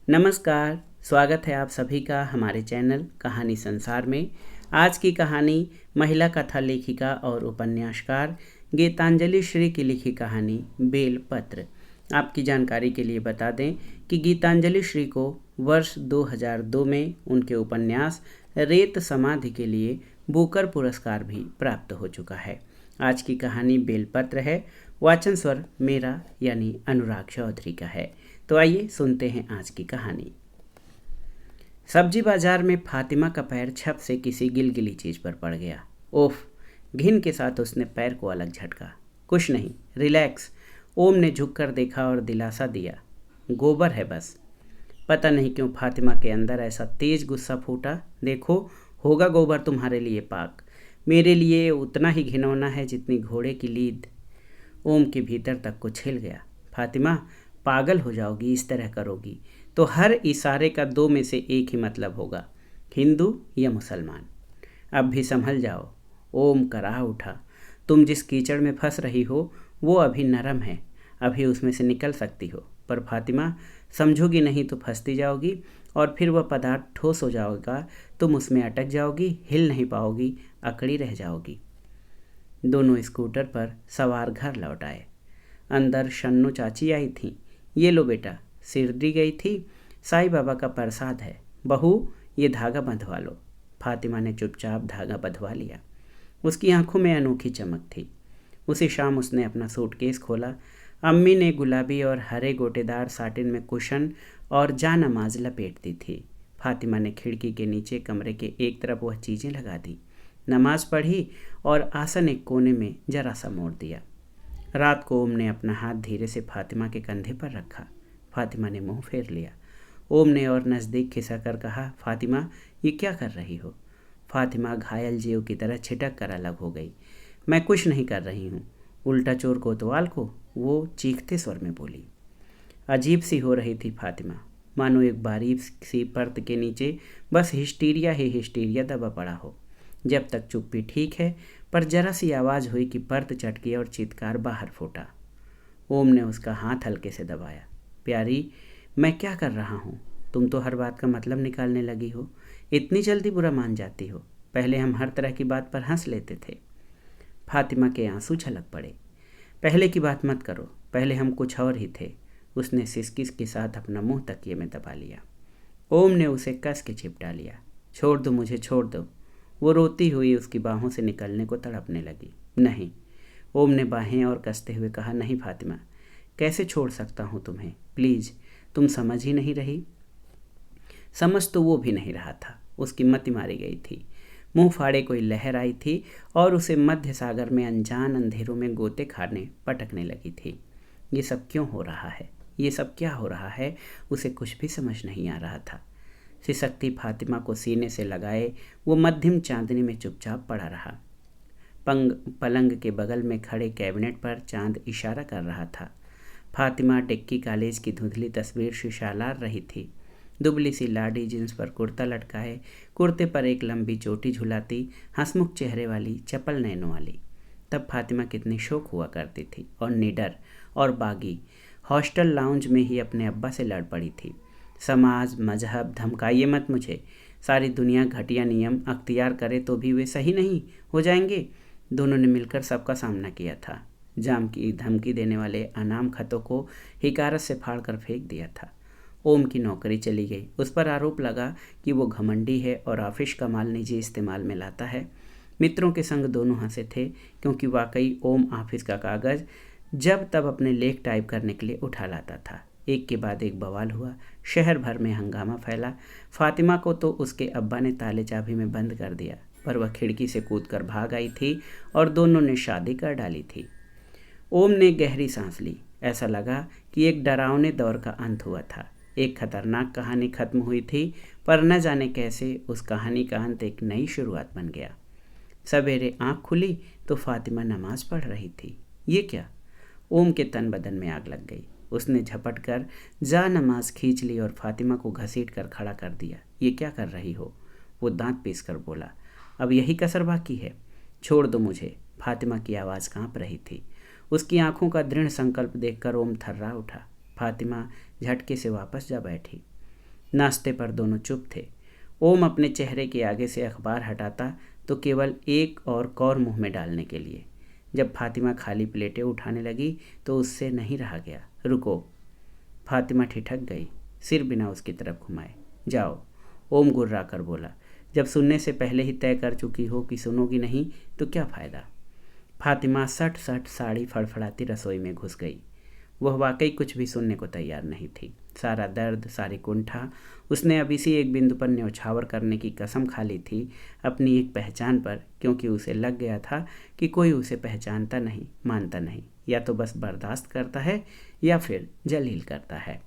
नमस्कार। स्वागत है आप सभी का हमारे चैनल कहानी संसार में। आज की कहानी महिला कथा लेखिका और उपन्यासकार गीतांजलि श्री की लिखी कहानी बेलपत्र। आपकी जानकारी के लिए बता दें कि गीतांजलि श्री को वर्ष 2002 में उनके उपन्यास रेत समाधि के लिए बुकर पुरस्कार भी प्राप्त हो चुका है। आज की कहानी बेलपत्र है। वाचन स्वर मेरा यानी अनुराग चौधरी का है। तो आइए सुनते हैं आज की कहानी। सब्जी बाजार में फातिमा का पैर छप से किसी गिलगिली चीज पर पड़ गया। ओफ! घिन के साथ उसने पैर को अलग झटका। कुछ नहीं, रिलैक्स। ओम ने झुककर देखा और दिलासा दिया। गोबर है बस। पता नहीं क्यों फातिमा के अंदर ऐसा तेज गुस्सा फूटा। देखो, होगा गोबर तुम्हारे लिए पाक, मेरे लिए उतना ही घिनौना है जितनी घोड़े की लीद। ओम के भीतर तक कुछ हिल गया। फातिमा, पागल हो जाओगी इस तरह करोगी तो हर इशारे का दो में से एक ही मतलब होगा, हिंदू या मुसलमान। अब भी संभल जाओ। ओम कराह उठा। तुम जिस कीचड़ में फंस रही हो वो अभी नरम है, अभी उसमें से निकल सकती हो। पर फातिमा, समझोगी नहीं तो फंसती जाओगी और फिर वह पदार्थ ठोस हो जाएगा, तुम उसमें अटक जाओगी, हिल नहीं पाओगी, अकड़ी रह जाओगी। दोनों स्कूटर पर सवार घर लौट आए। अंदर शन्नू चाची आई थी। ये लो बेटा, सिरडी गई थी, साईं बाबा का प्रसाद है। बहू, ये धागा बंधवा लो। फातिमा ने चुपचाप धागा बंधवा लिया। उसकी आंखों में अनोखी चमक थी। उसी शाम उसने अपना सूटकेस खोला। अम्मी ने गुलाबी और हरे गोटेदार साटिन में कुशन और जानमाज लपेट दी थी। फातिमा ने खिड़की के नीचे कमरे के एक तरफ वह चीज़ें लगा दी, नमाज पढ़ी और आसन एक कोने में जरा सा मोड़ दिया। रात को ओम ने अपना हाथ धीरे से फातिमा के कंधे पर रखा। फातिमा ने मुंह फेर लिया। ओम ने और नज़दीक खिसक कहा, फातिमा, ये क्या कर रही हो? फातिमा घायल जीव की तरह छिटक कर अलग हो गई। मैं कुछ नहीं कर रही हूँ। उल्टा चोर कोतवाल को, वो चीखते स्वर में बोली। अजीब सी हो रही थी फातिमा, मानो एक बारीक सी परत के नीचे बस हिस्टीरिया ही हिस्टीरिया दबा पड़ा हो। जब तक चुप्पी ठीक है, पर जरा सी आवाज़ हुई कि परत चटकी और चित्कार बाहर फूटा। ओम ने उसका हाथ हल्के से दबाया। प्यारी, मैं क्या कर रहा हूँ? तुम तो हर बात का मतलब निकालने लगी हो। इतनी जल्दी बुरा मान जाती हो। पहले हम हर तरह की बात पर हंस लेते थे। फातिमा के आंसू छलक पड़े। पहले की बात मत करो, पहले हम कुछ और ही थे। उसने सिसकिस के साथ अपना मुंह तकिए में दबा लिया। ओम ने उसे कस के चिपटा लिया। छोड़ दो मुझे, छोड़ दो। वो रोती हुई उसकी बाहों से निकलने को तड़पने लगी। नहीं, ओम ने बाहें और कसते हुए कहा, नहीं फातिमा, कैसे छोड़ सकता हूँ तुम्हें? प्लीज़, तुम समझ ही नहीं रही। समझ तो वो भी नहीं रहा था। उसकी मति मारी गई थी। मुंह फाड़े कोई लहर आई थी और उसे मध्य सागर में अनजान अंधेरों में गोते खाने पटकने लगी थी। ये सब क्यों हो रहा है? ये सब क्या हो रहा है? उसे कुछ भी समझ नहीं आ रहा था। सिसकती फातिमा को सीने से लगाए वो मध्यम चांदनी में चुपचाप पड़ा रहा। पलंग के बगल में खड़े कैबिनेट पर चांद इशारा कर रहा था। फातिमा टिक्की कॉलेज की धुंधली तस्वीर शिशालार रही थी। दुबली सी लाडी जींस पर कुर्ता लटकाए, कुर्ते पर एक लंबी चोटी झुलाती, हंसमुख चेहरे वाली, चपल नैनों वाली। तब फातिमा कितनी शौक हुआ करती थी और निडर और बागी। हॉस्टल लाउंज में ही अपने अब्बा से लड़ पड़ी थी। समाज, मजहब, धमकाइए मत मुझे, सारी दुनिया घटिया नियम अख्तियार करे तो भी वे सही नहीं हो जाएंगे। दोनों ने मिलकर सबका सामना किया था। जाम की धमकी देने वाले अनाम खतों को हिकारत से फाड़ कर फेंक दिया था। ओम की नौकरी चली गई। उस पर आरोप लगा कि वो घमंडी है और ऑफिस का माल निजी इस्तेमाल में लाता है। मित्रों के संग दोनों हंसे थे, क्योंकि वाकई ओम ऑफिस का कागज़ जब तब अपने लेख टाइप करने के लिए उठा लाता था। एक के बाद एक बवाल हुआ। शहर भर में हंगामा फैला। फातिमा को तो उसके अब्बा ने ताले चाबी में बंद कर दिया, पर वह खिड़की से कूदकर भाग आई थी और दोनों ने शादी कर डाली थी। ओम ने गहरी सांस ली। ऐसा लगा कि एक डरावने दौर का अंत हुआ था। एक खतरनाक कहानी खत्म हुई थी, पर न जाने कैसे उस कहानी का अंत एक नई शुरुआत बन गया। सवेरे आँख खुली तो फातिमा नमाज पढ़ रही थी। ये क्या? ओम के तन बदन में आग लग गई। उसने झपट कर जा नमाज खींच ली और फातिमा को घसीट कर खड़ा कर दिया। ये क्या कर रही हो? वो दांत पीस कर बोला। अब यही कसर बाकी है, छोड़ दो मुझे। फातिमा की आवाज़ कांप रही थी। उसकी आंखों का दृढ़ संकल्प देखकर ओम थर्रा उठा। फातिमा झटके से वापस जा बैठी। नाश्ते पर दोनों चुप थे। ओम अपने चेहरे के आगे से अखबार हटाता तो केवल एक और कौर मुंह में डालने के लिए। जब फातिमा खाली प्लेटें उठाने लगी तो उससे नहीं रहा गया। रुको। फातिमा ठिठक गई, सिर बिना उसकी तरफ घुमाए। जाओ, ओम गुर्रा कर बोला। जब सुनने से पहले ही तय कर चुकी हो कि सुनोगी नहीं तो क्या फ़ायदा। फातिमा सट सट साड़ी फड़फड़ाती रसोई में घुस गई। वह वाकई कुछ भी सुनने को तैयार नहीं थी। सारा दर्द, सारी कुंठा उसने अब इसी एक बिंदु पर न्यौछावर करने की कसम खा ली थी, अपनी एक पहचान पर, क्योंकि उसे लग गया था कि कोई उसे पहचानता नहीं, मानता नहीं, या तो बस बर्दाश्त करता है या फिर जलील करता है।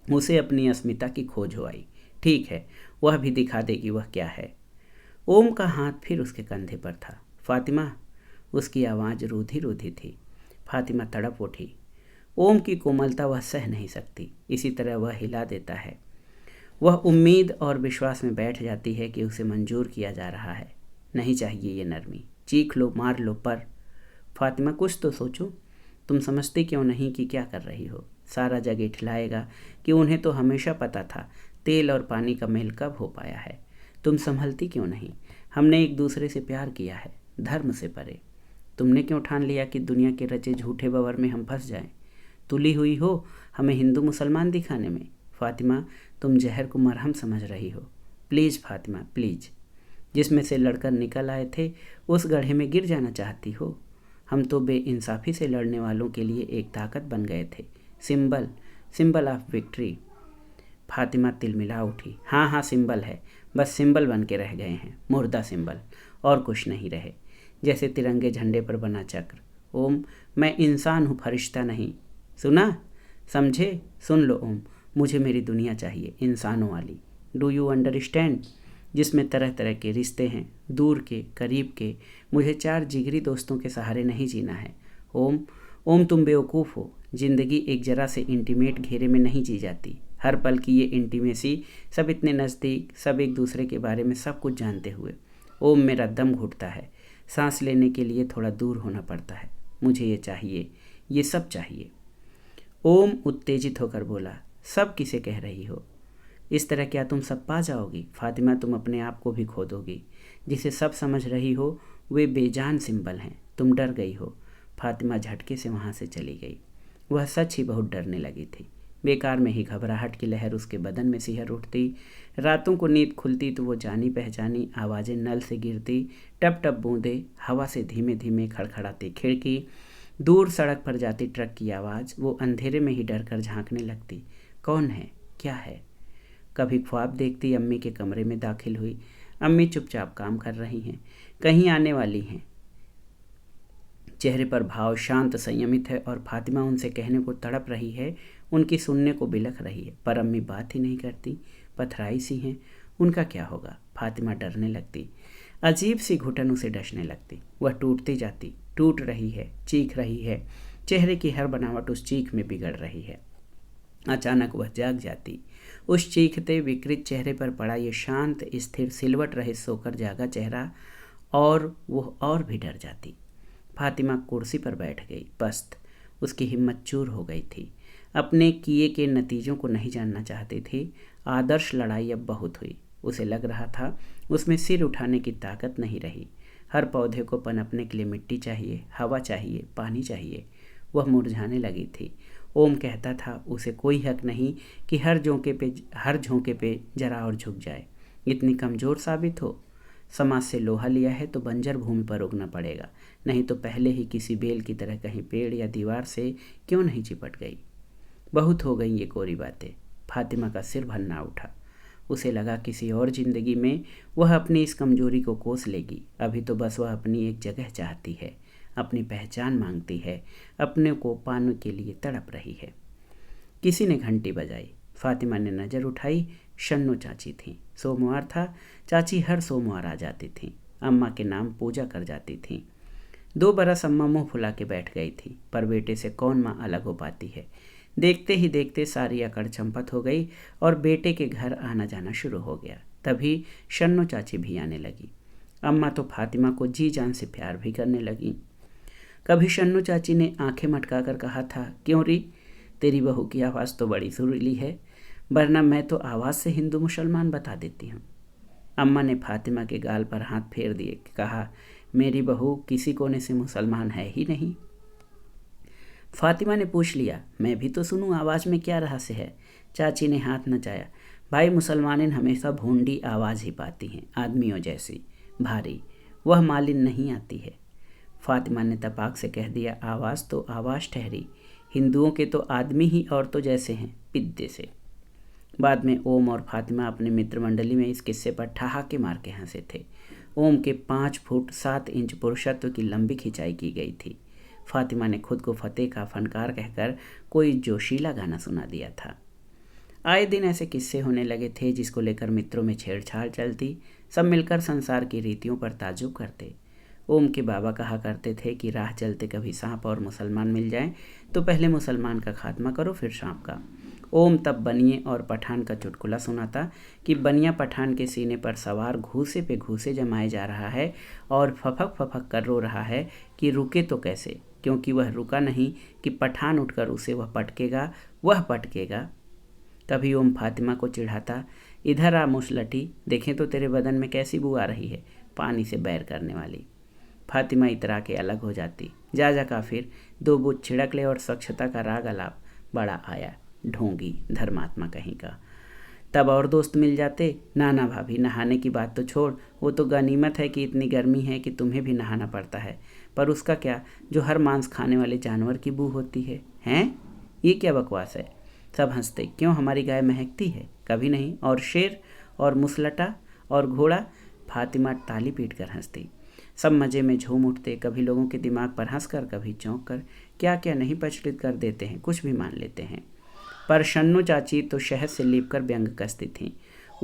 उसे अपनी अस्मिता की खोज हो आई। ठीक है, वह भी दिखा देगी वह क्या है। ओम का हाथ फिर उसके कंधे पर था। फातिमा, उसकी आवाज़ रूधी रूधी थी। फातिमा तड़प उठी। ओम की कोमलता वह सह नहीं सकती, इसी तरह वह हिला देता है। वह उम्मीद और विश्वास में बैठ जाती है कि उसे मंजूर किया जा रहा है। नहीं चाहिए ये नरमी, चीख लो, मार लो, पर फातिमा कुछ तो सोचो। तुम समझती क्यों नहीं कि क्या कर रही हो। सारा जग इठलाएगा कि उन्हें तो हमेशा पता था तेल और पानी का मेल कब हो पाया है। तुम संभलती क्यों नहीं। हमने एक दूसरे से प्यार किया है, धर्म से परे। तुमने क्यों ठान लिया कि दुनिया के रचे झूठे बवर में हम फंस जाएं। तुली हुई हो हमें हिंदू मुसलमान दिखाने में। फातिमा, तुम जहर को मरहम समझ रही हो। Please Fatima, please. जिसमें से लड़कर निकल आए थे उस गड्ढे में गिर जाना चाहती हो। हम तो बेइंसाफ़ी से लड़ने वालों के लिए एक ताकत बन गए थे, symbol, symbol of victory. Fatima तिलमिला उठी। हाँ हाँ, सिंबल है, बस सिंबल बन के रह गए हैं, मुर्दा सिंबल, और कुछ नहीं रहे, जैसे तिरंगे झंडे पर बना चक्र। ओम, मैं इंसान हूँ, फरिश्ता नहीं। सुना, समझे। सुन लो ओम, मुझे मेरी दुनिया चाहिए, इंसानों वाली। डू यू अंडरस्टैंड, जिसमें तरह तरह के रिश्ते हैं, दूर के, करीब के। मुझे 4 जिगरी दोस्तों के सहारे नहीं जीना है। ओम, ओम तुम बेवकूफ़ हो। ज़िंदगी एक जरा से इंटीमेट घेरे में नहीं जी जाती। हर पल की ये इंटीमेसी, सब इतने नज़दीक, सब एक दूसरे के बारे में सब कुछ जानते हुए। ओम, मेरा दम घुटता है, सांस लेने के लिए थोड़ा दूर होना पड़ता है। मुझे ये चाहिए, ये सब चाहिए। ओम उत्तेजित होकर बोला, सब किसे कह रही हो। इस तरह क्या तुम सब पा जाओगी। फातिमा, तुम अपने आप को भी खो दोगी। जिसे सब समझ रही हो वे बेजान सिंबल हैं। तुम डर गई हो। फातिमा झटके से वहाँ से चली गई। वह सच ही बहुत डरने लगी थी। बेकार में ही घबराहट की लहर उसके बदन में सिहर उठती। रातों को नींद खुलती तो वो जानी पहचानी आवाज़ें नल से गिरती, टप टप बूंदें, हवा से धीमे धीमे खड़खड़ाती खिड़की, दूर सड़क पर जाती ट्रक की आवाज़। वो अंधेरे में ही डर कर झांकने लगती। कौन है, क्या है। कभी ख्वाब देखती अम्मी के कमरे में दाखिल हुई। अम्मी चुपचाप काम कर रही हैं, कहीं आने वाली हैं। चेहरे पर भाव शांत संयमित है और फातिमा उनसे कहने को तड़प रही है, उनकी सुनने को बिलख रही है, पर अम्मी बात ही नहीं करती, पथराई सी हैं। उनका क्या होगा। फातिमा डरने लगती। अजीब सी घुटन उसे डसने लगती। वह टूटती जाती, टूट रही है, चीख रही है। चेहरे की हर बनावट उस चीख में बिगड़ रही है। अचानक वह जाग जाती। उस चीखते विकृत चेहरे पर पड़ा ये शांत, स्थिर, सिलवट रहित सोकर जागा चेहरा, और वह और भी डर जाती। फातिमा कुर्सी पर बैठ गई, पस्त। उसकी हिम्मत चूर हो गई थी। अपने किए के नतीजों को नहीं जानना चाहती थी। आदर्श लड़ाई अब बहुत हुई। उसे लग रहा था उसमें सिर उठाने की ताकत नहीं रही। हर पौधे को पनपने के लिए मिट्टी चाहिए, हवा चाहिए, पानी चाहिए। वह मुरझाने लगी थी। ओम कहता था उसे कोई हक नहीं कि हर झोंके पे जरा और झुक जाए, इतनी कमज़ोर साबित हो। समाज से लोहा लिया है तो बंजर भूमि पर उगना पड़ेगा, नहीं तो पहले ही किसी बेल की तरह कहीं पेड़ या दीवार से क्यों नहीं चिपट गई। बहुत हो गई ये कोरी बातें। फातिमा का सिर भरना उठा। उसे लगा किसी और ज़िंदगी में वह अपनी इस कमजोरी को कोस लेगी। अभी तो बस वह अपनी एक जगह चाहती है, अपनी पहचान मांगती है, अपने को पाने के लिए तड़प रही है। किसी ने घंटी बजाई। फातिमा ने नज़र उठाई। शन्नो चाची थीं। सोमवार था, चाची हर सोमवार आ जाती थीं। अम्मा के नाम पूजा कर जाती थीं। 2 बरस अम्मा मुँह फुला के बैठ गई थी, पर बेटे से कौन माँ अलग हो पाती है। देखते ही देखते सारी अकड़ चंपत हो गई और बेटे के घर आना जाना शुरू हो गया। तभी शन्नो चाची भी आने लगी। अम्मा तो फातिमा को जी जान से प्यार भी करने लगी। कभी शन्नो चाची ने आंखें मटका कर कहा था, क्यों री, तेरी बहू की आवाज़ तो बड़ी सुरीली है। वरना मैं तो आवाज़ से हिंदू मुसलमान बता देती हूँ। अम्मा ने फातिमा के गाल पर हाथ फेर दिए, कहा, मेरी बहू किसी कोने से मुसलमान है ही नहीं। फातिमा ने पूछ लिया, मैं भी तो सुनूं आवाज़ में क्या रहस्य है। चाची ने हाथ नचाया, भाई मुसलमानें हमेशा भूंडी आवाज़ ही पाती हैं, आदमियों जैसी भारी, वह मालिन नहीं आती है। फातिमा ने तपाक से कह दिया, आवाज़ तो आवाज़ ठहरी, हिंदुओं के तो आदमी ही औरतों जैसे हैं, पिद्दे से। बाद में ओम और फातिमा अपने मित्र मंडली में इस किस्से पर ठहाके मार के हंसे थे। ओम के 5 फुट 7 इंच पुरुषत्व की लंबी खिंचाई की गई थी। फातिमा ने खुद को फतेह का फनकार कहकर कोई जोशीला गाना सुना दिया था। आए दिन ऐसे किस्से होने लगे थे जिसको लेकर मित्रों में छेड़छाड़ चलती। सब मिलकर संसार की रीतियों पर ताज्जुब करते। ओम के बाबा कहा करते थे कि राह चलते कभी सांप और मुसलमान मिल जाएं तो पहले मुसलमान का खात्मा करो, फिर सांप का। ओम तब बनिए और पठान का चुटकुला सुनाता कि बनिया पठान के सीने पर सवार घूसे पे घूसे जमाए जा रहा है और फफक फफक कर रो रहा है कि रुके तो कैसे, क्योंकि वह रुका नहीं कि पठान उठकर उसे वह पटकेगा। कभी ओम फातिमा को चिढ़ाता, इधर आ मुसलटी, देखें तो तेरे बदन में कैसी बू आ रही है, पानी से बैर करने वाली। फातिमा इतरा के अलग हो जाती, जा काफिर, 2 बूँद छिड़क ले और स्वच्छता का राग अलाप। बड़ा आया ढोंगी धर्मात्मा कहीं का। तब और दोस्त मिल जाते, ना भाभी नहाने की बात तो छोड़, वो तो गनीमत है कि इतनी गर्मी है कि तुम्हें भी नहाना पड़ता है, पर उसका क्या जो हर मांस खाने वाले जानवर की बू होती है। हैं, ये क्या बकवास है। सब हंसते, क्यों हमारी गाय महकती है, कभी नहीं, और शेर और मुसलटा और घोड़ा। फातिमा ताली पीट कर हंसती। सब मज़े में झूम उठते, कभी लोगों के दिमाग पर हंसकर, कभी चौंक कर, क्या क्या नहीं प्रचलित कर देते हैं, कुछ भी मान लेते हैं। पर शन्नू चाची तो शहद से लीपकर व्यंग कसती थीं।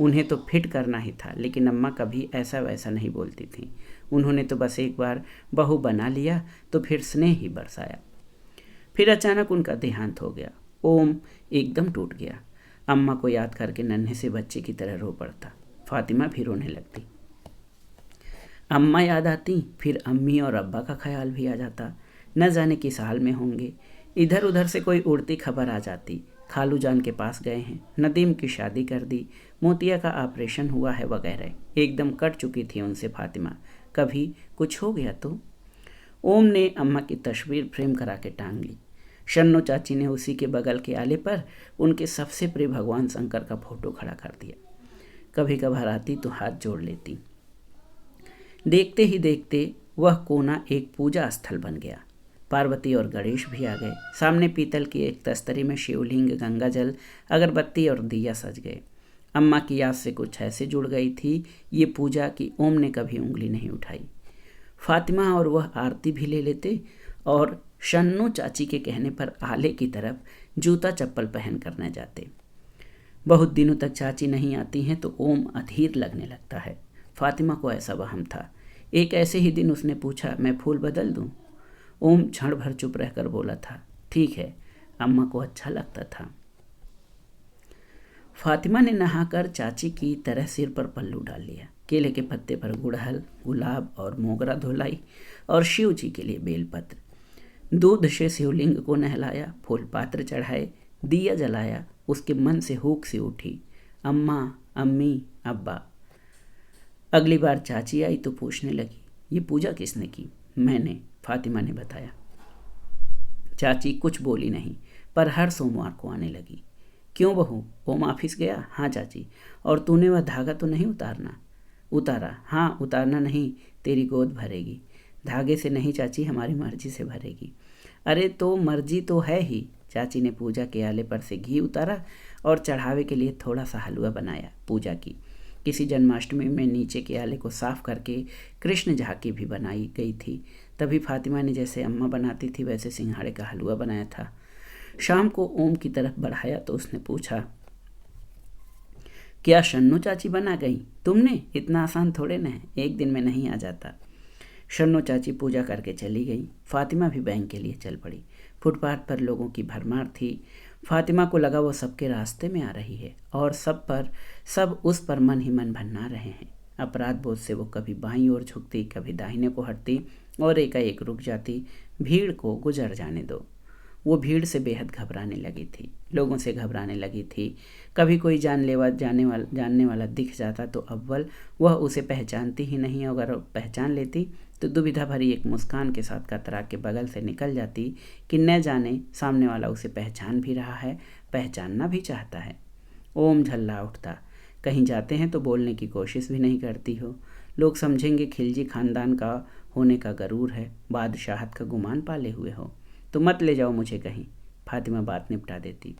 उन्हें तो फिट करना ही था, लेकिन अम्मा कभी ऐसा वैसा नहीं बोलती थीं। उन्होंने तो बस एक बार बहू बना लिया तो फिर स्नेह ही बरसाया। फिर अचानक उनका देहांत हो गया। ओम एकदम टूट गया। अम्मा को याद करके नन्हे से बच्चे की तरह रो पड़ता। फातिमा भी रोने लगती। अम्मा याद आती, फिर अम्मी और अब्बा का ख्याल भी आ जाता, न जाने किस हाल में होंगे। इधर उधर से कोई उड़ती खबर आ जाती, खालू जान के पास गए हैं, नदीम की शादी कर दी, मोतिया का ऑपरेशन हुआ है वगैरह। एकदम कट चुकी थी उनसे फातिमा, कभी कुछ हो गया तो। ओम ने अम्मा की तस्वीर फ्रेम करा के टांग ली। शन्नो चाची ने उसी के बगल के आले पर उनके सबसे प्रिय भगवान शंकर का फोटो खड़ा कर दिया। कभी कभार आती तो हाथ जोड़ लेती। देखते ही देखते वह कोना एक पूजा स्थल बन गया। पार्वती और गणेश भी आ गए। सामने पीतल की एक तस्तरी में शिवलिंग, गंगा जल, अगरबत्ती और दिया सज गए। अम्मा की याद से कुछ ऐसे जुड़ गई थी ये पूजा कि ओम ने कभी उंगली नहीं उठाई। फातिमा और वह आरती भी ले लेते और शन्नू चाची के कहने पर आले की तरफ जूता चप्पल पहन कर न जाते। बहुत दिनों तक चाची नहीं आती हैं तो ओम अधीर लगने लगता है। फातिमा को ऐसा वहम था। एक ऐसे ही दिन उसने पूछा, मैं फूल बदल दूं? ओम क्षण भर चुप रहकर बोला था, ठीक है। अम्मा को अच्छा लगता था। फातिमा ने नहाकर चाची की तरह सिर पर पल्लू डाल लिया। केले के पत्ते पर गुड़हल, गुलाब और मोगरा धुलाई और शिव जी के लिए बेलपत्र। दूध से शिवलिंग को नहलाया, फूल पात्र चढ़ाए, दिया जलाया। उसके मन से हुक सी उठी, अम्मा, अम्मी, अब्बा। अगली बार चाची आई तो पूछने लगी, ये पूजा किसने की? मैंने, फातिमा ने बताया। चाची कुछ बोली नहीं, पर हर सोमवार को आने लगी। क्यों बहू, ओम ऑफिस गया? हाँ चाची। और तूने वह धागा तो नहीं उतारना? उतारा। हाँ, उतारना नहीं, तेरी गोद भरेगी। धागे से नहीं चाची, हमारी मर्जी से भरेगी। अरे तो मर्जी तो है ही। चाची ने पूजा के आले पर से घी उतारा और चढ़ावे के लिए थोड़ा सा हलवा बनाया। पूजा की। किसी जन्माष्टमी में नीचे के आले को साफ करके कृष्ण झांकी भी बनाई गई थी। तभी फातिमा ने जैसे अम्मा बनाती थी वैसे सिंघाड़े का हलवा बनाया था। शाम को ओम की तरफ बढ़ाया तो उसने पूछा, क्या शन्नू चाची बना गई? तुमने? इतना आसान थोड़े न है, एक दिन में नहीं आ जाता। शन्नू चाची पूजा करके चली गई। फातिमा भी बैंक के लिए चल पड़ी। फुटपाथ पर लोगों की भरमार थी। फातिमा को लगा वो सबके रास्ते में आ रही है और सब उस पर मन ही मन भन्ना रहे हैं। अपराध बोध से वो कभी बाईं ओर झुकती, कभी दाहिने को हटती और एकाएक रुक जाती। भीड़ को गुजर जाने दो। वो भीड़ से बेहद घबराने लगी थी, लोगों से घबराने लगी थी। कभी कोई जानने वाला दिख जाता तो अव्वल वह उसे पहचानती ही नहीं, अगर पहचान लेती तो दुविधा भरी एक मुस्कान के साथ कतरा के बगल से निकल जाती कि न जाने सामने वाला उसे पहचान भी रहा है, पहचानना भी चाहता है। ओम झल्ला उठता। कहीं जाते हैं तो बोलने की कोशिश भी नहीं करती हो, लोग समझेंगे खिलजी खानदान का होने का गरूर है, बादशाहत का गुमान पाले हुए हो, तो मत ले जाओ मुझे कहीं। फातिमा बात निपटा देती।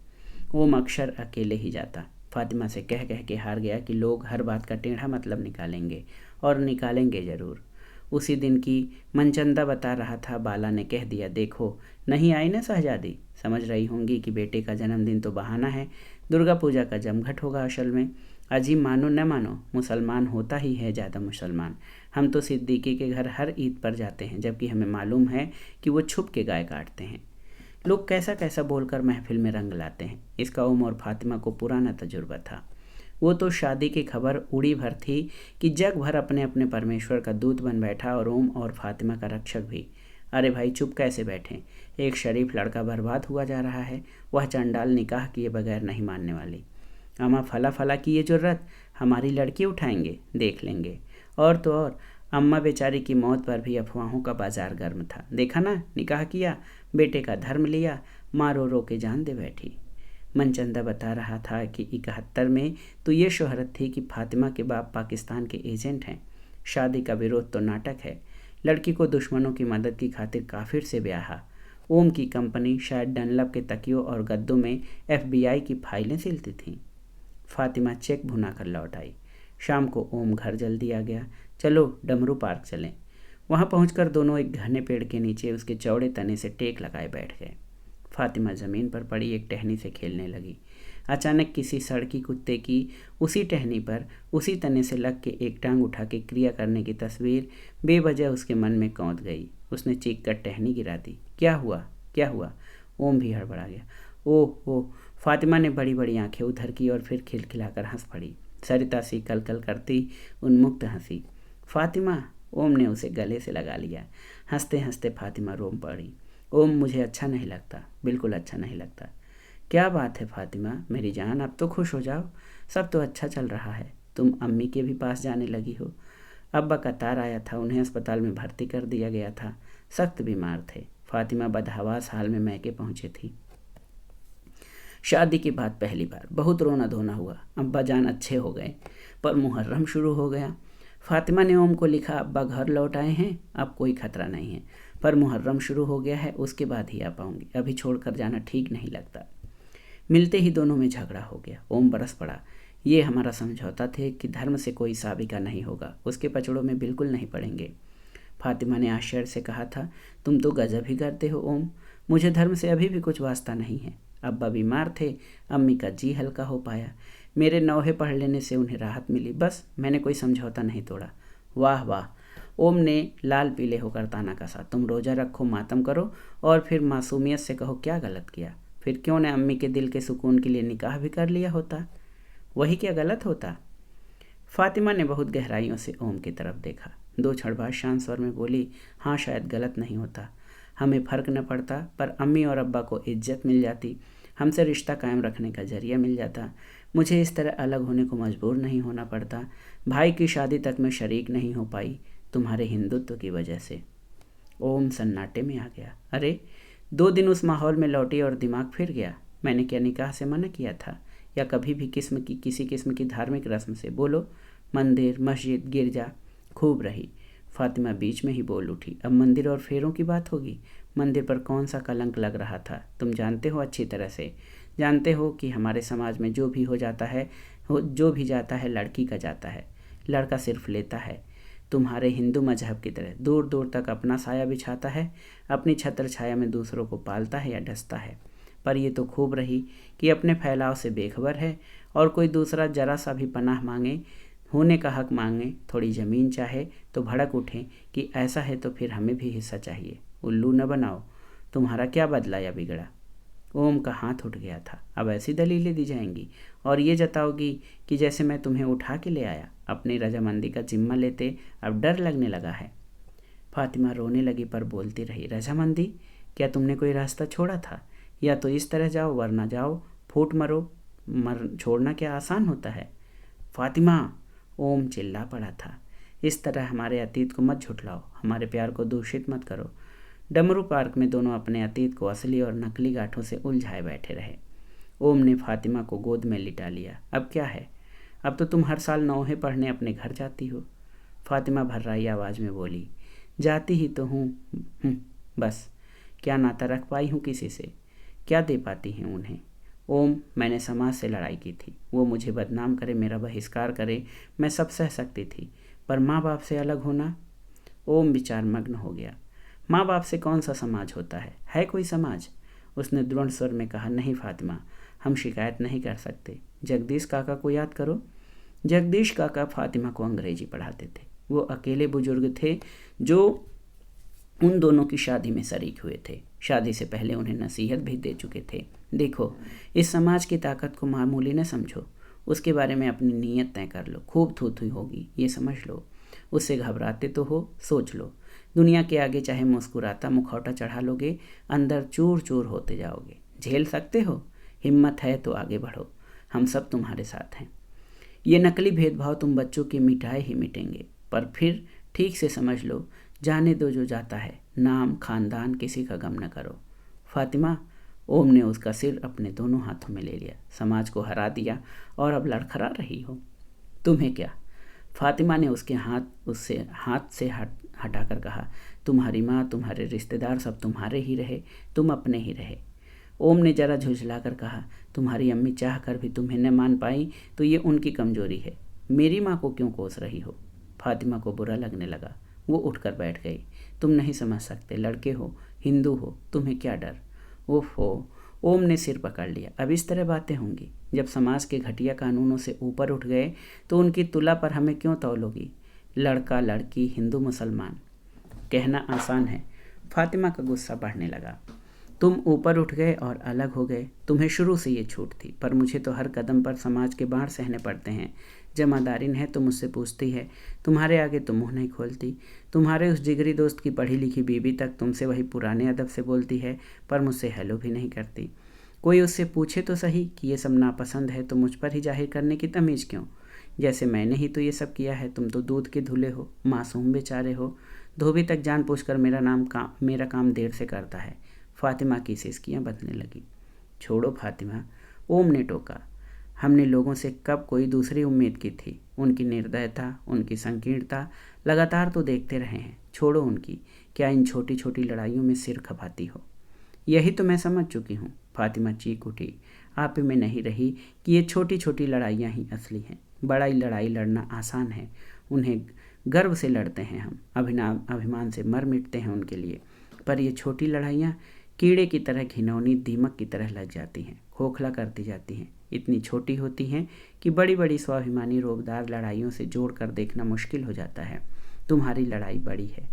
ओम अक्सर अकेले ही जाता। फातिमा से कह कह के हार गया कि लोग हर बात का टेढ़ा मतलब निकालेंगे, और निकालेंगे ज़रूर। उसी दिन की मनचंदा बता रहा था, बाला ने कह दिया, देखो नहीं आई ना शहजादी, समझ रही होंगी कि बेटे का जन्मदिन तो बहाना है, दुर्गा पूजा का जमघट होगा असल में। अजीब मानो न मानो, मुसलमान होता ही है ज़्यादा मुसलमान। हम तो सिद्दीकी के घर हर ईद पर जाते हैं, जबकि हमें मालूम है कि वो छुप के गाय काटते हैं। लोग कैसा कैसा बोलकर महफिल में रंग लाते हैं। इसका ओम और फातिमा को पुराना तजुर्बा था। वो तो शादी की खबर उड़ी भर थी कि जग भर अपने अपने परमेश्वर का दूत बन बैठा, और ओम और फातिमा का रक्षक भी। अरे भाई चुप कैसे बैठें, एक शरीफ लड़का बर्बाद हुआ जा रहा है, वह चंडाल निकाह किए बगैर नहीं मानने वाली। अम्मा फला फला की ये जुर्रत, हमारी लड़की उठाएंगे, देख लेंगे। और तो और अम्मा बेचारी की मौत पर भी अफवाहों का बाजार गर्म था। देखा ना, निकाह किया, बेटे का धर्म लिया, माँ रो रो के जान दे बैठी। मनचंदा बता रहा था कि 71 में तो ये शोहरत थी कि फातिमा के बाप पाकिस्तान के एजेंट हैं। शादी का विरोध तो नाटक है। लड़की को दुश्मनों की मदद की खातिर काफिर से ब्याहा। ओम की कंपनी शायद डनलप के तकियों और गद्दों में FBI की फाइलें सिलती थीं। फातिमा चेक भुना कर लौट आई। शाम को ओम घर जल्दी आ गया। चलो डमरू पार्क चलें। वहाँ पहुंचकर दोनों एक घने पेड़ के नीचे उसके चौड़े तने से टेक लगाए बैठ गए। फातिमा ज़मीन पर पड़ी एक टहनी से खेलने लगी। अचानक किसी सड़की कुत्ते की उसी टहनी पर उसी तने से लग के एक टांग उठा के क्रिया करने की तस्वीर बेवजह उसके मन में कौंध गई। उसने चीख कर टहनी गिरा दी। क्या हुआ, क्या हुआ? ओम भी हड़बड़ा गया। ओह ओह! फातिमा ने बड़ी बड़ी आंखें उधर की और फिर खिलखिलाकर हंस पड़ी, सरिता सी कलकल करती उन्मुक्त हंसी। फातिमा! ओम ने उसे गले से लगा लिया। हंसते हंसते फातिमा रोम पड़ी। ओम, मुझे अच्छा नहीं लगता, बिल्कुल अच्छा नहीं लगता। क्या बात है फातिमा मेरी जान, अब तो खुश हो जाओ, सब तो अच्छा चल रहा है। तुम अम्मी के भी पास जाने लगी हो। अब्बा का तार आया था, उन्हें अस्पताल में भर्ती कर दिया गया था, सख्त बीमार थे। फातिमा बदहवास हाल में मैके पहुंची थी। शादी के बाद पहली बार बहुत रोना धोना हुआ। अब्बा जान अच्छे हो गए, पर मुहर्रम शुरू हो गया। फातिमा ने ओम को लिखा, अब्बा घर लौट आए हैं, अब कोई खतरा नहीं है, पर मुहर्रम शुरू हो गया है, उसके बाद ही आ पाऊंगी, अभी छोड़कर जाना ठीक नहीं लगता। मिलते ही दोनों में झगड़ा हो गया। ओम बरस पड़ा। ये हमारा समझौता थे कि धर्म से कोई साबिका नहीं होगा, उसके पचड़ों में बिल्कुल नहीं पड़ेंगे। फातिमा ने आश्चर्य से कहा था, तुम तो गजब ही करते हो ओम, मुझे धर्म से अभी भी कुछ वास्ता नहीं है। अब्बा बीमार थे, अम्मी का जी हल्का हो पाया, मेरे नौहे पढ़ लेने से उन्हें राहत मिली, बस मैंने कोई समझौता नहीं तोड़ा। वाह वाह! ओम ने लाल पीले होकर ताना कसा। तुम रोज़ा रखो, मातम करो और फिर मासूमियत से कहो क्या गलत किया। फिर क्यों न अम्मी के दिल के सुकून के लिए निकाह भी कर लिया होता, वही क्या गलत होता। फातिमा ने बहुत गहराइयों से ओम की तरफ देखा। दो क्षण बाद शांत स्वर में बोली, हाँ शायद गलत नहीं होता, हमें फ़र्क न पड़ता, पर अम्मी और अब्बा को इज्जत मिल जाती, हमसे रिश्ता कायम रखने का जरिया मिल जाता, मुझे इस तरह अलग होने को मजबूर नहीं होना पड़ता। भाई की शादी तक मैं शरीक नहीं हो पाई तुम्हारे हिंदुत्व की वजह से। ओम सन्नाटे में आ गया। अरे 2 दिन उस माहौल में लौटी और दिमाग फिर गया। मैंने क्या निकाह से मना किया था, या कभी भी किसी किस्म की धार्मिक रस्म से? बोलो। मंदिर, मस्जिद, गिरजा, खूब रही। फातिमा बीच में ही बोल उठी, अब मंदिर और फेरों की बात होगी? मंदिर पर कौन सा कलंक लग रहा था, तुम जानते हो अच्छी तरह से। जानते हो कि हमारे समाज में जो भी जाता है लड़की का जाता है, लड़का सिर्फ लेता है। तुम्हारे हिंदू मजहब की तरह दूर दूर तक अपना साया बिछाता है, अपनी छत्र छाया में दूसरों को पालता है या डसता है। पर ये तो खूब रही कि अपने फैलाव से बेखबर है, और कोई दूसरा जरा सा भी पनाह मांगे, होने का हक मांगे, थोड़ी ज़मीन चाहे तो भड़क उठें कि ऐसा है तो फिर हमें भी हिस्सा चाहिए। उल्लू न बनाओ, तुम्हारा क्या बदला या बिगड़ा? ओम का हाथ उठ गया था। अब ऐसी दलीलें दी जाएंगी और ये जताओगी कि जैसे मैं तुम्हें उठा के ले आया, अपनी रजामंदी का जिम्मा लेते अब डर लगने लगा है। फातिमा रोने लगी पर बोलती रही, रजामंदी? क्या तुमने कोई रास्ता छोड़ा था? या तो इस तरह जाओ वरना जाओ, फूट मरो। मर छोड़ना क्या आसान होता है? फातिमा, ओम चिल्ला पड़ा था। इस तरह हमारे अतीत को मत झुठलाओ, हमारे प्यार को दूषित मत करो। डमरू पार्क में दोनों अपने अतीत को असली और नकली गांठों से उलझाए बैठे रहे। ओम ने फातिमा को गोद में लिटा लिया। अब क्या है? अब तो तुम हर साल नौहे पढ़ने अपने घर जाती हो। फातिमा भर्राई आवाज़ में बोली। जाती ही तो हूँ, बस। क्या नाता रख पाई हूँ किसी से? क्या दे पाती हैं उन्हें? ओम, मैंने समाज से लड़ाई की थी। वो मुझे बदनाम करे, मेरा बहिष्कार करे, मैं सब सह सकती थी, पर माँ बाप से अलग होना? ओम विचार मग्न हो गया। माँ बाप से कौन सा समाज होता है कोई समाज? उसने दृढ़ स्वर में कहा, नहीं फातिमा, हम शिकायत नहीं कर सकते। जगदीश काका को याद करो। जगदीश काका फातिमा को अंग्रेजी पढ़ाते थे। वो अकेले बुजुर्ग थे जो उन दोनों की शादी में शरीक हुए थे। शादी से पहले उन्हें नसीहत भी दे चुके थे। देखो, इस समाज की ताकत को मामूली न समझो, उसके बारे में अपनी नीयत तय कर लो। खूब थू होगी, ये समझ लो। उससे घबराते तो हो, सोच लो। दुनिया के आगे चाहे मुस्कुराता मुखौटा चढ़ा लोगे, अंदर चूर चूर होते जाओगे। झेल सकते हो? हिम्मत है तो आगे बढ़ो, हम सब तुम्हारे साथ हैं। ये नकली भेदभाव तुम बच्चों के मिटाए ही मिटेंगे, पर फिर ठीक से समझ लो, जाने दो जो जाता है। नाम खानदान किसी का गम न करो। फातिमा, ओम ने उसका सिर अपने दोनों हाथों में ले लिया। समाज को हरा दिया और अब लड़खड़ा रही हो? तुम्हें क्या? फातिमा ने उससे हाथ से हटाकर कहा, तुम्हारी माँ, तुम्हारे रिश्तेदार सब तुम्हारे ही रहे, तुम अपने ही रहे। ओम ने जरा झुंझलाकर कहा, तुम्हारी अम्मी चाह कर भी तुम्हें न मान पाई तो ये उनकी कमजोरी है। मेरी माँ को क्यों कोस रही हो? फातिमा को बुरा लगने लगा। वो उठकर बैठ गई। तुम नहीं समझ सकते, लड़के हो, हिंदू हो, तुम्हें क्या डर? ओहो, ओम ने सिर पकड़ लिया। अब इस तरह बातें होंगी? जब समाज के घटिया कानूनों से ऊपर उठ गए तो उनकी तुला पर हमें क्यों तौलोगी? लड़का लड़की, हिंदू मुसलमान, कहना आसान है। फातिमा का गुस्सा बढ़ने लगा। तुम ऊपर उठ गए और अलग हो गए। तुम्हें शुरू से ये छूट थी, पर मुझे तो हर कदम पर समाज के बाढ़ सहने पड़ते हैं। जमादारिन है तो मुझसे पूछती है, तुम्हारे आगे तो मुँह नहीं खोलती। तुम्हारे उस जिगरी दोस्त की पढ़ी लिखी बीबी तक तुमसे वही पुराने अदब से बोलती है, पर मुझसे हेलो भी नहीं करती। कोई उससे पूछे तो सही कि ये सब नापसंद है तो मुझ पर ही जाहिर करने की तमीज़ क्यों? जैसे मैंने ही तो ये सब किया है। तुम तो दूध के धुले हो, मासूम बेचारे हो। धोबी तक जान पूछकर मेरा काम देर से करता है। फातिमा की सिसकियाँ बजने लगी। छोड़ो फातिमा, ओम ने टोका। हमने लोगों से कब कोई दूसरी उम्मीद की थी? उनकी निर्दयता, उनकी संकीर्णता लगातार तो देखते रहे हैं। छोड़ो उनकी, क्या इन छोटी छोटी लड़ाइयों में सिर खपाती हो? यही तो मैं समझ चुकी हूँ। फातिमा चीख उठी। आप में नहीं रही कि ये छोटी छोटी लड़ाइयाँ ही असली हैं। बड़ी लड़ाई लड़ना आसान है, उन्हें गर्व से लड़ते हैं हम, अभिमान से मर मिटते हैं उनके लिए। पर ये छोटी लड़ाइयाँ कीड़े की तरह घिनौनी, दीमक की तरह लग जाती हैं, खोखला करती जाती हैं। इतनी छोटी होती हैं कि बड़ी बड़ी स्वाभिमानी रोबदार लड़ाइयों से जोड़ कर देखना मुश्किल हो जाता है। तुम्हारी लड़ाई बड़ी है,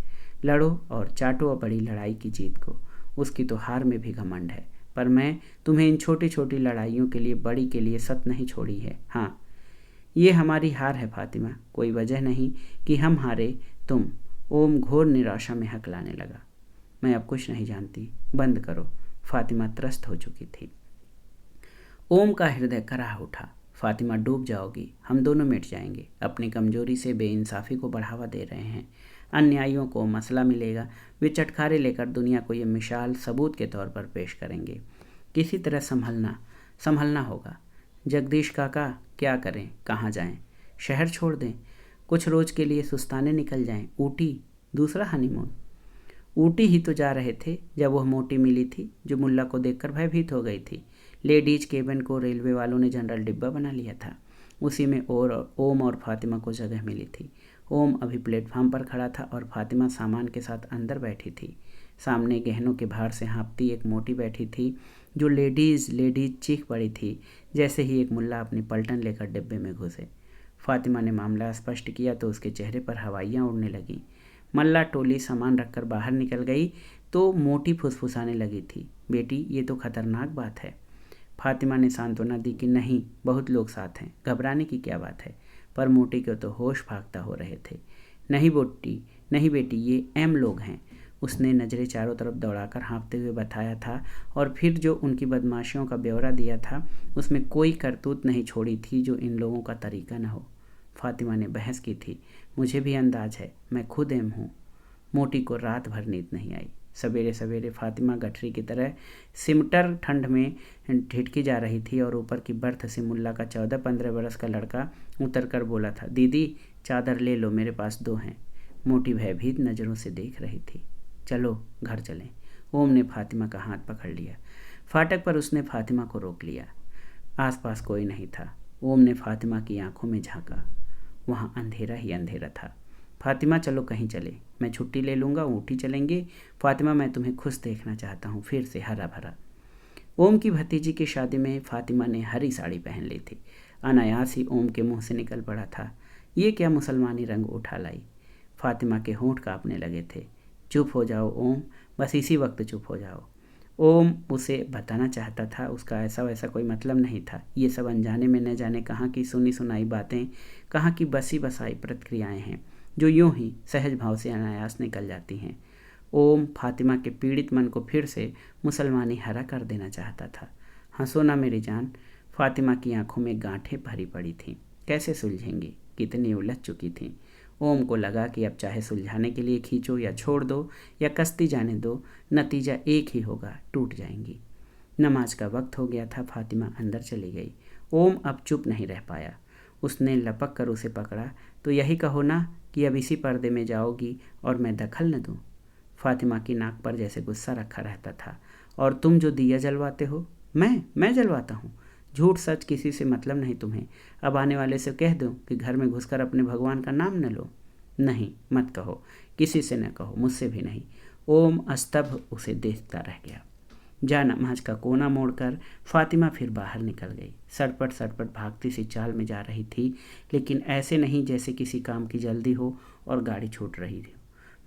लड़ो और चाटो बड़ी लड़ाई की जीत को। उसकी तो हार में भी घमंड है, पर मैं तुम्हें इन छोटी छोटी लड़ाइयों के लिए, बड़ी के लिए सत नहीं छोड़ी है। हाँ, ये हमारी हार है फातिमा, कोई वजह नहीं कि हम हारे। तुम, ओम घोर निराशा में हकलाने लगा। मैं अब कुछ नहीं जानती, बंद करो। फातिमा त्रस्त हो चुकी थी। ओम का हृदय कराह उठा। फातिमा, डूब जाओगी, हम दोनों मिट जाएंगे। अपनी कमजोरी से बेइंसाफ़ी को बढ़ावा दे रहे हैं। अन्यायियों को मसला मिलेगा, वे चटखारे लेकर दुनिया को ये मिसाल सबूत के तौर पर पेश करेंगे। किसी तरह संभलना होगा। जगदीश काका, क्या करें, कहाँ जाएं? शहर छोड़ दें? कुछ रोज़ के लिए सुस्ताने निकल जाएं? ऊटी, दूसरा हनीमून? ऊटी ही तो जा रहे थे जब वह मोटी मिली थी, जो मुल्ला को देखकर भयभीत हो गई थी। लेडीज केबिन को रेलवे वालों ने जनरल डिब्बा बना लिया था। उसी में ओम और फातिमा को जगह मिली थी। ओम अभी प्लेटफार्म पर खड़ा था और फातिमा सामान के साथ अंदर बैठी थी। सामने गहनों के भार से हाँपती एक मोटी बैठी थी, जो लेडीज चीख पड़ी थी जैसे ही एक मुल्ला अपनी पलटन लेकर डिब्बे में घुसे। फातिमा ने मामला स्पष्ट किया तो उसके चेहरे पर हवाइयाँ उड़ने लगीं। मल्ला टोली सामान रखकर बाहर निकल गई तो मोटी फुसफुसाने लगी थी, बेटी, ये तो खतरनाक बात है। फातिमा ने सांत्वना दी कि नहीं, बहुत लोग साथ हैं, घबराने की क्या बात है। पर मोटी को तो होश भागता हो रहे थे। नहीं बेटी, ये एम लोग हैं। उसने नज़रें चारों तरफ दौड़ाकर हाँफते हुए बताया था, और फिर जो उनकी बदमाशियों का ब्यौरा दिया था उसमें कोई करतूत नहीं छोड़ी थी जो इन लोगों का तरीका न हो। फातिमा ने बहस की थी, मुझे भी अंदाज है, मैं खुद एम हूँ। मोटी को रात भर नींद नहीं आई। सवेरे सवेरे फातिमा गठरी की तरह सिमटर ठंड में ठिठकी जा रही थी और ऊपर की बर्थ से मुल्ला का 14-15 बरस का लड़का उतर कर बोला था, दीदी चादर ले लो, मेरे पास 2 हैं। मोटी भयभीत नज़रों से देख रही थी। चलो घर चलें। ओम ने फातिमा का हाथ पकड़ लिया। फाटक पर उसने फातिमा को रोक लिया। आसपास कोई नहीं था। ओम ने फातिमा की आंखों में झांका। वहाँ अंधेरा ही अंधेरा था। फातिमा चलो कहीं चले, मैं छुट्टी ले लूँगा, ऊटी चलेंगे। फातिमा मैं तुम्हें खुश देखना चाहता हूँ, फिर से हरा भरा। ओम की भतीजी की शादी में फातिमा ने हरी साड़ी पहन ली थी। अनायास ही ओम के मुंह से निकल पड़ा था, ये क्या मुसलमानी रंग उठा लाई। फातिमा के होंठ कांपने लगे थे। चुप हो जाओ ओम, बस इसी वक्त चुप हो जाओ। ओम उसे बताना चाहता था उसका ऐसा वैसा कोई मतलब नहीं था। ये सब अनजाने में न जाने कहाँ की सुनी सुनाई बातें, कहाँ की बसी बसाई प्रतिक्रियाएं हैं जो यूं ही सहज भाव से अनायास निकल जाती हैं। ओम फातिमा के पीड़ित मन को फिर से मुसलमानी हरा कर देना चाहता था। हंसो ना मेरी जान। फातिमा की आंखों में गांठें भरी पड़ी थीं। कैसे सुलझेंगी, कितनी उलझ चुकी थीं। ओम को लगा कि अब चाहे सुलझाने के लिए खींचो या छोड़ दो या कसती जाने दो, नतीजा एक ही होगा, टूट जाएंगी। नमाज का वक्त हो गया था। फातिमा अंदर चली गई। ओम अब चुप नहीं रह पाया। उसने लपक कर उसे पकड़ा, तो यही कहो ना कि अब इसी पर्दे में जाओगी और मैं दखल न दूँ। फातिमा की नाक पर जैसे गुस्सा रखा रहता था। और तुम जो दिया जलवाते हो, मैं जलवाता हूँ? झूठ सच किसी से मतलब नहीं तुम्हें। अब आने वाले से कह दो कि घर में घुसकर अपने भगवान का नाम न लो। नहीं, मत कहो, किसी से न कहो, मुझसे भी नहीं। ओम अस्तब्ध उसे देखता रह गया। जा नमाज का कोना मोड़कर फातिमा फिर बाहर निकल गई। सड़पट सड़पट भागती सी चाल में जा रही थी, लेकिन ऐसे नहीं जैसे किसी काम की जल्दी हो और गाड़ी छूट रही हो,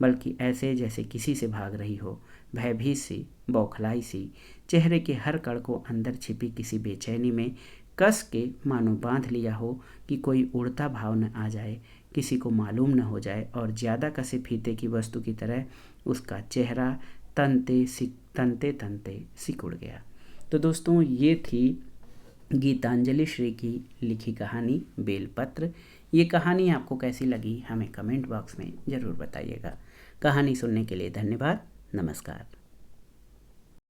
बल्कि ऐसे जैसे किसी से भाग रही हो, भयभीत सी, बौखलाई सी, चेहरे के हर कड़ को अंदर छिपी किसी बेचैनी में कस के मानो बांध लिया हो कि कोई उड़ता भाव न आ जाए, किसी को मालूम न हो जाए और ज़्यादा कसे फीते की वस्तु की तरह उसका चेहरा तनते तनते सिकुड़ गया। तो दोस्तों, ये थी गीतांजलि श्री की लिखी कहानी बेलपत्र। ये कहानी आपको कैसी लगी हमें कमेंट बॉक्स में ज़रूर बताइएगा। कहानी सुनने के लिए धन्यवाद। नमस्कार।